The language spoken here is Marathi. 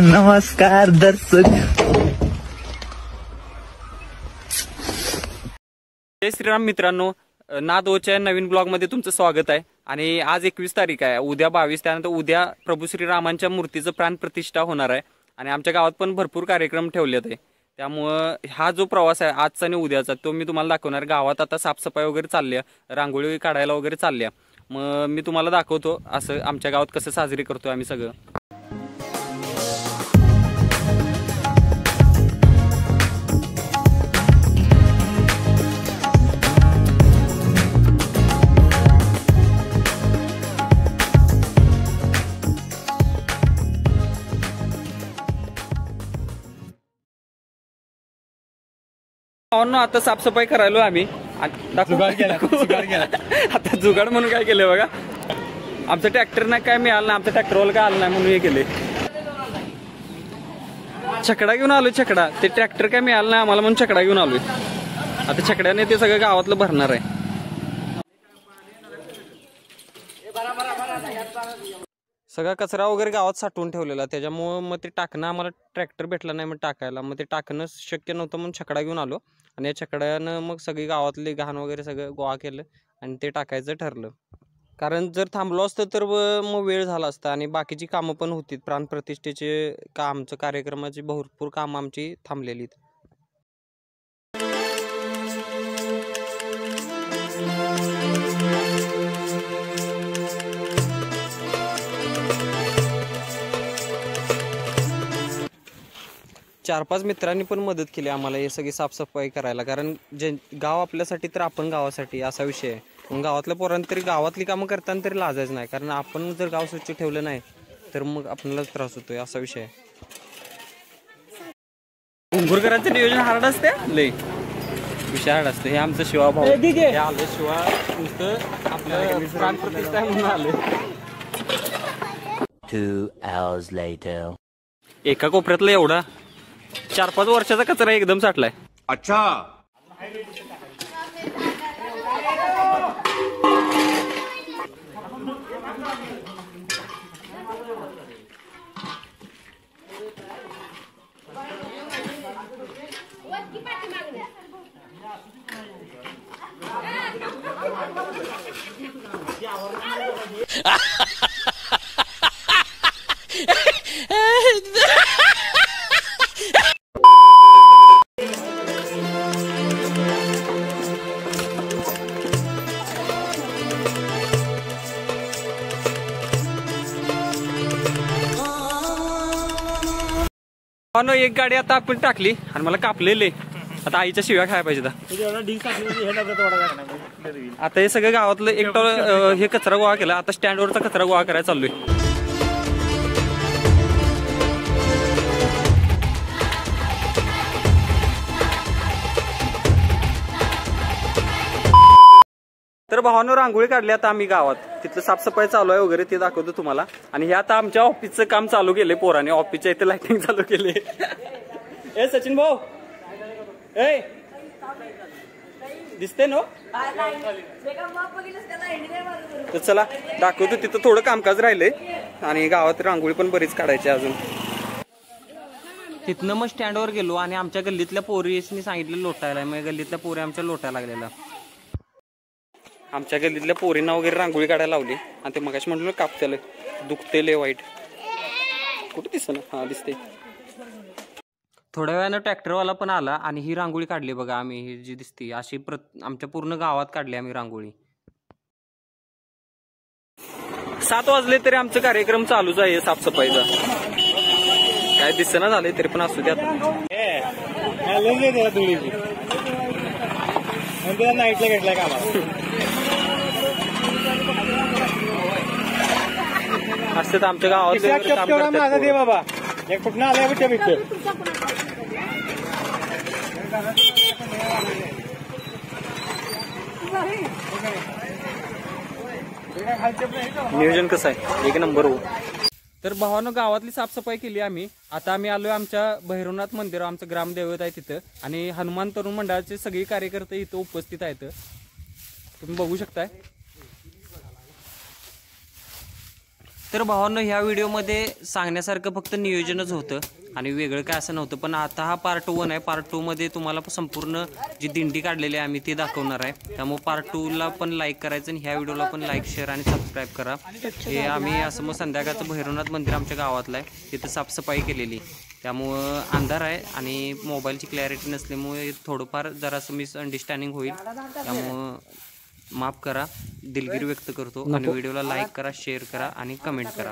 नमस्कार दर्शक. जय श्रीराम मित्रांनो, नादोच्या नवीन ब्लॉग मध्ये तुमचं स्वागत आहे. आणि आज 21 तारीख आहे, उद्या 22, त्यानंतर उद्या प्रभू श्रीरामांच्या मूर्तीचं प्राण प्रतिष्ठा होणार आहे. आणि आमच्या गावात पण भरपूर कार्यक्रम ठेवलेत आहे. त्यामुळं हा जो प्रवास आहे आजचा आणि उद्याचा तो मी तुम्हाला दाखवणार. गावात आता साफसफाई वगैरे चालली आहे, रांगोळी काढायला वगैरे चालली आहे. मग मी तुम्हाला दाखवतो असं आमच्या गावात कसं साजरी करतो आम्ही सगळं. आता साफसफाई करायलो आम्ही. आता जुगाड म्हणून काय केलंय बघा, आमचं ट्रॅक्टर नाही काय मिळालं ना, आमचं ट्रॅक्टरवाला काय आलं नाही म्हणून हे केले. छकडा घेऊन आलोय, छकडा. ते ट्रॅक्टर काय मिळालं नाही आम्हाला म्हणून छकडा घेऊन आलोय. आता छकड्याने ते सगळं गावातलं भरणार आहे. सगळा कचरा वगैरे गावात साठवून ठेवलेला, त्याच्यामुळं मग ते टाकणं आम्हाला ट्रॅक्टर भेटला नाही मग टाकायला. मग ते टाकणं शक्य नव्हतं म्हणून छकडा घेऊन आलो. आणि या छकड्यानं मग सगळी गावातली घाण वगैरे सगळं गोळा केलं आणि ते टाकायचं ठरलं. कारण जर थांबलो असतं तर मग वेळ झाला असता आणि बाकीची कामं पण होती. प्राणप्रतिष्ठेचे आमचं कार्यक्रमाची भरपूर कामं आमची थांबलेली. चार पाच मित्रांनी पण मदत केली आम्हाला हे सगळी साफसफाई करायला. कारण जे गाव आपल्यासाठी तर आपण गावासाठी असा विषय आहे. मग गावातल्या पोरांनी तरी गावातली कामं करताना तरी लाजायचं नाही. कारण आपण जर गाव स्वच्छ ठेवलं नाही तर मग आपल्यालाच त्रास होतोय, असा विषय आहे. घुंगुरकरांचं नियोजन हार्ड असते, लय विषय हार्ड असते. हे आमचं शिवा भाऊ हे आलं. शिवा नुसतं आपल्या प्राणप्रतिष्ठा म्हणून आले. 2 hours later. एका कोपऱ्यातला एवढा 4-5 वर्षाचा कचरा एकदम साठलाय. अच्छा. एक गाडी आता आपण टाकली आणि मला कापलेले. आता आईच्या शिव्या खायला पाहिजे. आता हे सगळं गावातलं एक हे कचरा गोळा केला. आता स्टँडवरचा कचरा गोळा करायला चाललोय. तर भावानं रांगोळी काढली आता आम्ही गावात. तिथलं साफसफाई चालू आहे वगैरे ते दाखवतो तुम्हाला. आणि हे आता आमच्या ऑफिसचं काम चालू केलंय पोराने. ऑफिसच्या इथे लाइटिंग चालू केली. ए सचिन भाऊ, ए दिसते ना. तर चला दाखवतो, तिथं थोडं कामकाज राहिलंय. आणि गावात रांगोळी पण बरीच काढायची अजून. तिथनं मग स्टँडवर गेलो आणि आमच्या गल्लीतल्या पोरीनी सांगितलं लोटायला. मग गल्लीतल्या पोरी आमच्या लोटायला लागलेल्या. आमच्या गल्लीतल्या पोरींना वगैरे रांगोळी काढायला लावली. आणि ते मगाशी म्हटलं कापतेलं दुखते लय वाईट. कुठे दिसत ना, हा दिसते. थोड्या वेळानं ट्रॅक्टरवाला पण आला आणि ही रांगोळी काढली बघा आम्ही. ही जी दिसते अशी आमच्या पूर्ण गावात काढली आम्ही रांगोळी. 7 वाजले तरी आमचा कार्यक्रम चालूच आहे साफसफाईचा. काय दिसेना झाले तरी पण असू द्या. नाईटला घेतलाय का असते तर आमच्या गावात बाबा. कुठं आलाय नियोजन कसं आहे, एक नंबर हो. तर भावानं गावातली साफसफाई केली आम्ही. आता आम्ही आलोय आमच्या भैरवनाथ मंदिर, आमचं ग्रामदैवत आहे तिथं. आणि हनुमान तरुण मंडळाचे सगळे कार्यकर्ते इथं उपस्थित आहेत, तुम्ही बघू शकताय. तर भावांनो, ह्या व्हिडिओमध्ये सांगण्यासारखं फक्त नियोजनच होतं आणि वेगळं काय असं नव्हतं. पण आता हा पार्ट 1 आहे. पार्ट 2 मध्ये तुम्हाला संपूर्ण जी दिंडी काढलेली आहे आम्ही ती दाखवणार आहे. त्यामुळे पार्ट 2 ला पण लाईक करायचं आणि ह्या व्हिडिओला पण लाईक, शेअर आणि सबस्क्राईब करा. हे आम्ही असं मग संध्याकाळचं भैरवनाथ मंदिर आमच्या गावातलं आहे, तिथं साफसफाई केलेली. त्यामुळं अंधार आहे आणि मोबाईलची क्लॅरिटी नसल्यामुळे थोडंफार जरासं मिसअंडरस्टँडिंग होईल. त्यामुळं माफ करा, दिलगिरी व्यक्त करतो. आणि व्हिडिओला लाईक करा, शेअर करा आणि कमेंट करा.